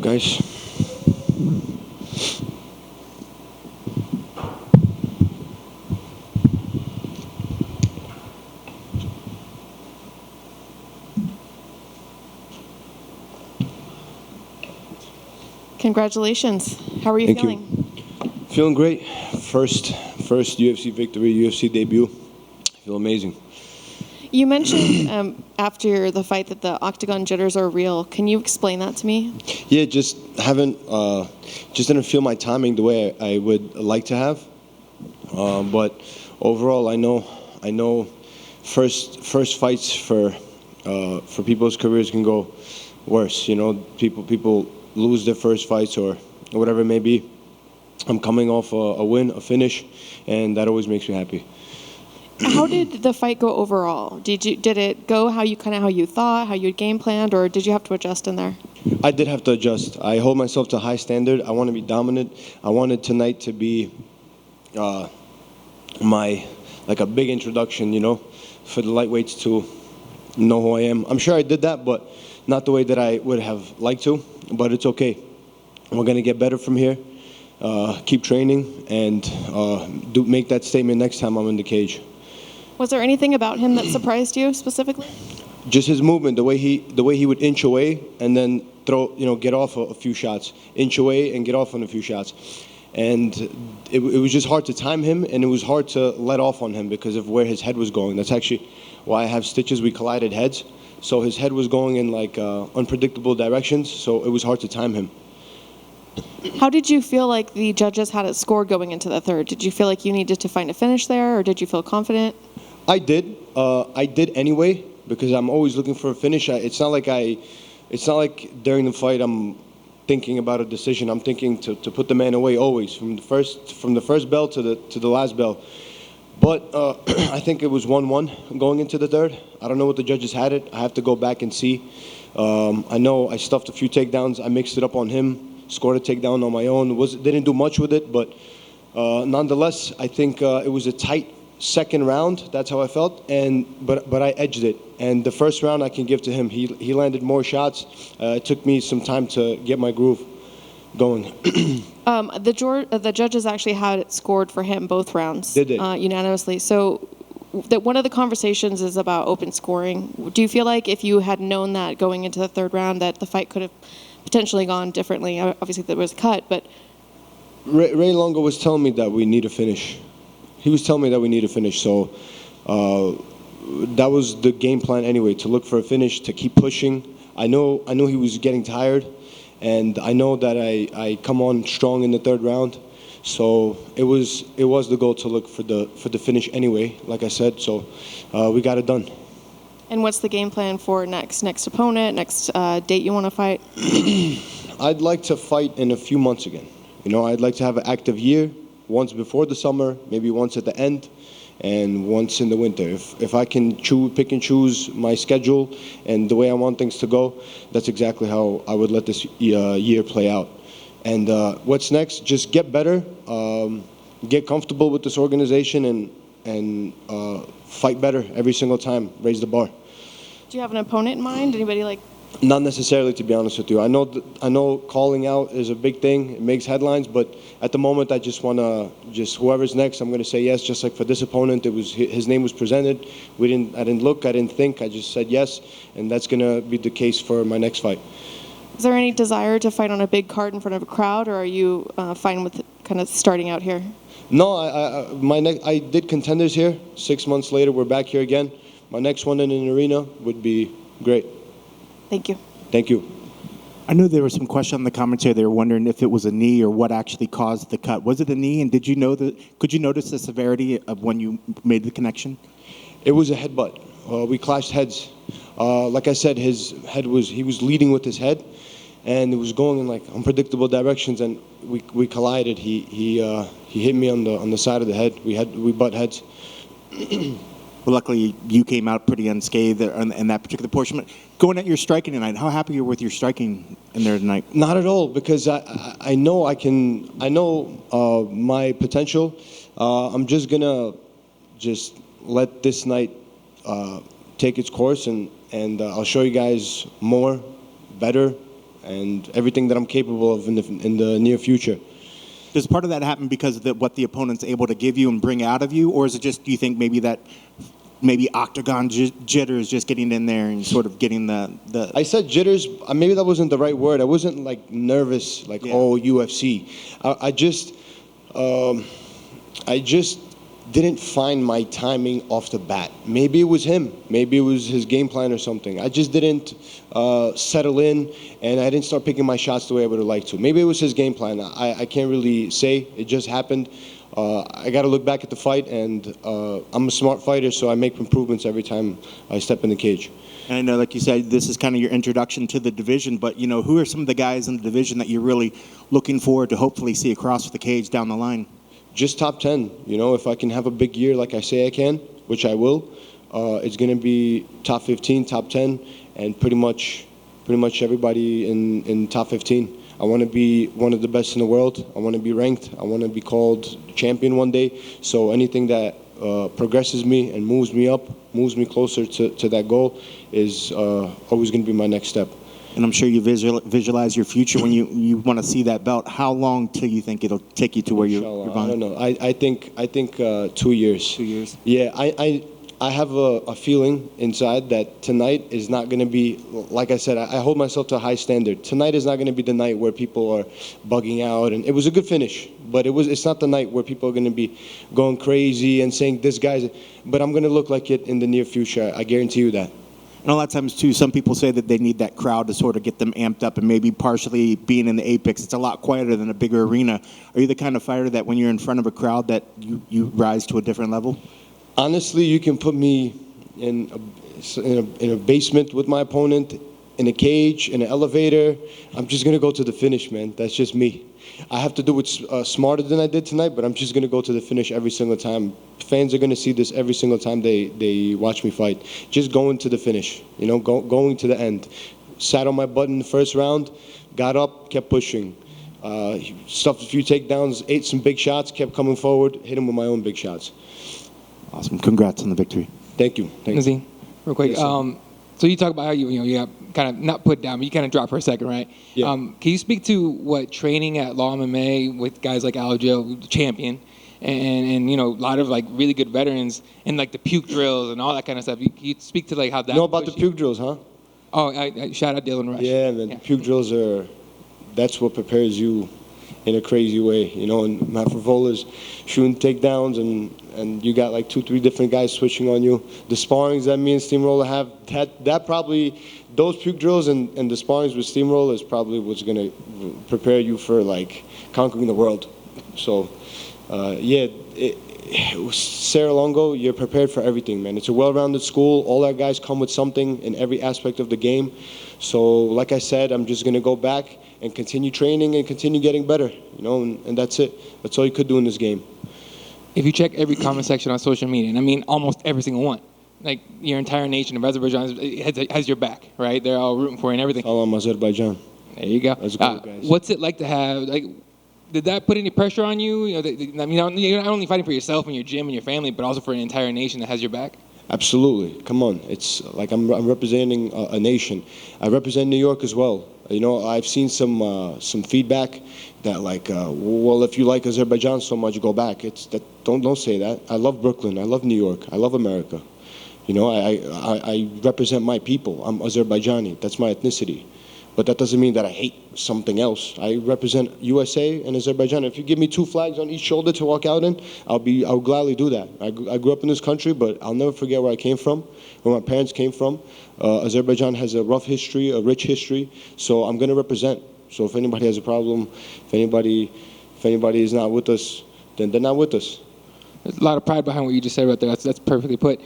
up, guys? Congratulations. How are you Thank feeling? you. Feeling great. First UFC victory, UFC debut. Feel amazing. You mentioned after the fight that the octagon jitters are real. Can you explain that to me? Yeah, just didn't feel my timing the way I would like to have. But overall, I know, first fights for people's careers can go worse. You know, people lose their first fights or whatever it may be. I'm coming off a win, a finish, and that always makes me happy. How did the fight go overall? Did it go how you thought, how you game planned, or did you have to adjust in there? I did have to adjust. I hold myself to a high standard. I want to be dominant. I wanted tonight to be a big introduction, you know, for the lightweights to know who I am. I'm sure I did that, but not the way that I would have liked to. But it's okay. We're gonna get better from here. Keep training and make that statement next time I'm in the cage. Was there anything about him that surprised you specifically? Just his movement, the way he would inch away and then get off a few shots, inch away and get off on a few shots, and it was just hard to time him, and it was hard to let off on him because of where his head was going. That's actually why I have stitches. We collided heads, so his head was going in unpredictable directions, so it was hard to time him. How did you feel like the judges had it scored going into the third? Did you feel like you needed to find a finish there, or did you feel confident? I did. I did anyway because I'm always looking for a finish. It's not like during the fight I'm thinking about a decision. I'm thinking to put the man away always from the first bell to the last bell. But I think it was 1-1 going into the third. I don't know what the judges had it. I have to go back and see. I know I stuffed a few takedowns. I mixed it up on him. Scored a takedown on my own. Didn't do much with it, but nonetheless, I think it was a tight second round. That's how I felt, but I edged it. And the first round I can give to him. He landed more shots. It took me some time to get my groove going. The judges actually had it scored for him both rounds. Did they? Unanimously. So one of the conversations is about open scoring. Do you feel like if you had known that going into the third round that the fight could have potentially gone differently? Obviously there was a cut, but Ray Longo was telling me that we need a finish. He was telling me that we need a finish, so that was the game plan anyway, to look for a finish, to keep pushing. I know he was getting tired, and I know that I come on strong in the third round, so it was the goal to look for the finish anyway, like I said, so we got it done. And what's the game plan for next opponent, next date you want to fight? I'd like to fight in a few months again. You know, I'd like to have an active year, once before the summer, maybe once at the end, and once in the winter. If I can pick and choose my schedule and the way I want things to go, that's exactly how I would let this year play out. And what's next? Just get better, get comfortable with this organization, and fight better every single time. Raise the bar. Do you have an opponent in mind? Anybody like? Not necessarily, to be honest with you. I know calling out is a big thing. It makes headlines, but at the moment, I just want to whoever's next, I'm going to say yes. Just like for this opponent, his name was presented. I didn't look. I didn't think. I just said yes, and that's going to be the case for my next fight. Is there any desire to fight on a big card in front of a crowd, or are you fine with kind of starting out here? No, I did Contenders here. 6 months later, we're back here again. My next one in an arena would be great. Thank you. Thank you. I know there was some question on the commentary. They were wondering if it was a knee or what actually caused the cut. Was it a knee, and could you notice the severity of when you made the connection? It was a headbutt. We clashed heads. Like I said, he was leading with his head, and it was going in like unpredictable directions, and we collided. He hit me on the side of the head. We butt heads. Well, luckily, you came out pretty unscathed in that particular portion. But going at your striking tonight, how happy you're with your striking in there tonight? Not at all, because I know my potential. I'm just gonna let this night take its course, and I'll show you guys more, better, and everything that I'm capable of in the near future. Does part of that happen because of what the opponent's able to give you and bring out of you, or is it just, do you think maybe octagon jitters, just getting in there and sort of getting the I said jitters. Maybe that wasn't the right word. I wasn't like nervous, like UFC. I just didn't find my timing off the bat. Maybe it was him. Maybe it was his game plan or something. I just didn't settle in, and I didn't start picking my shots the way I would have liked to. Maybe it was his game plan. I can't really say. It just happened. I got to look back at the fight, and I'm a smart fighter, so I make improvements every time I step in the cage. And I know, like you said, this is kind of your introduction to the division, but, you know, who are some of the guys in the division that you're really looking forward to hopefully see across the cage down the line? Just top 10. You know, if I can have a big year like I say I can, which I will, it's going to be top 15, top 10, and pretty much everybody in top 15. I want to be one of the best in the world. I want to be ranked. I want to be called champion one day. So anything that progresses me and moves me up, moves me closer to that goal is always going to be my next step. And I'm sure you visualize your future when you want to see that belt. How long till you think it'll take you to where you're going? I don't know. I think 2 years. 2 years? Yeah, I have a feeling inside that tonight is not going to be, like I said, I hold myself to a high standard. Tonight is not going to be the night where people are bugging out. And it was a good finish, but it's not the night where people are going to be going crazy and saying this guy's. But I'm going to look like it in the near future. I guarantee you that. And a lot of times, too, some people say that they need that crowd to sort of get them amped up, and maybe partially being in the Apex, it's a lot quieter than a bigger arena. Are you the kind of fighter that when you're in front of a crowd that you rise to a different level? Honestly, you can put me in a basement with my opponent, in a cage, in an elevator. I'm just going to go to the finish, man. That's just me. I have to do it smarter than I did tonight, but I'm just going to go to the finish every single time. Fans are going to see this every single time they watch me fight. Just going to the finish, you know, going to the end. Sat on my butt in the first round, got up, kept pushing. Stuffed a few takedowns, ate some big shots, kept coming forward, hit him with my own big shots. Awesome. Congrats on the victory. Thank you. Nazim, real quick. Yes, so you talk about how you got kind of not put down, but you kind of dropped for a second, right? Yeah. Can you speak to what training at Law MMA with guys like Aljo, the champion, and a lot of like really good veterans, and like the puke drills and all that kind of stuff? You speak to like how that. You know about the puke drills, huh? Oh, I shout out Dylan Rush. Yeah, man. Yeah. The puke drills that's what prepares you in a crazy way, you know. And Matt Fravola's shooting takedowns, and you got like 2-3 different guys switching on you. The sparrings that me and Steamroller have, that probably, those puke drills and the sparrings with Steamroller is probably what's gonna prepare you for like conquering the world. So, Sarah Longo, you're prepared for everything, man. It's a well-rounded school. All our guys come with something in every aspect of the game. So, like I said, I'm just gonna go back and continue training and continue getting better, you know, and that's it. That's all you could do in this game. If you check every comment section on social media, and I mean almost every single one, like your entire nation of Azerbaijan has your back, right? They're all rooting for you and everything. Salam Azerbaijan. There you go. That's good, guys. What's it like to have, like, did that put any pressure on you? You know, you're not only fighting for yourself and your gym and your family, but also for an entire nation that has your back? Absolutely. Come on. It's like I'm representing a nation. I represent New York as well. You know, I've seen some feedback that like, well, if you like Azerbaijan so much, go back. Don't say that. I love Brooklyn. I love New York. I love America. You know, I represent my people. I'm Azerbaijani. That's my ethnicity. But that doesn't mean that I hate something else. I represent USA and Azerbaijan. If you give me 2 flags on each shoulder to walk out in, I'll gladly do that. I grew up in this country, but I'll never forget where I came from, where my parents came from. Azerbaijan has a rough history, a rich history, so I'm going to represent. So if anybody has a problem, if anybody is not with us, then they're not with us. There's a lot of pride behind what you just said right there. That's perfectly put.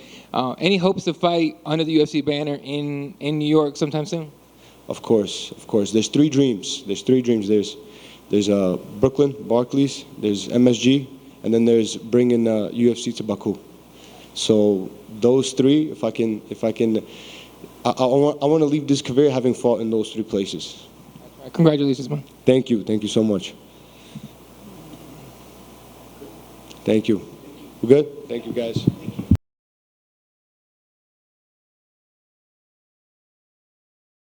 Any hopes to fight under the UFC banner in New York sometime soon? Of course. There's 3 dreams. There's Brooklyn, Barclays, there's MSG, and then there's bringing UFC to Baku. So those 3, if I can, I want to leave this career having fought in those 3 places. Congratulations, man. Thank you so much. Thank you. We good? Thank you, guys.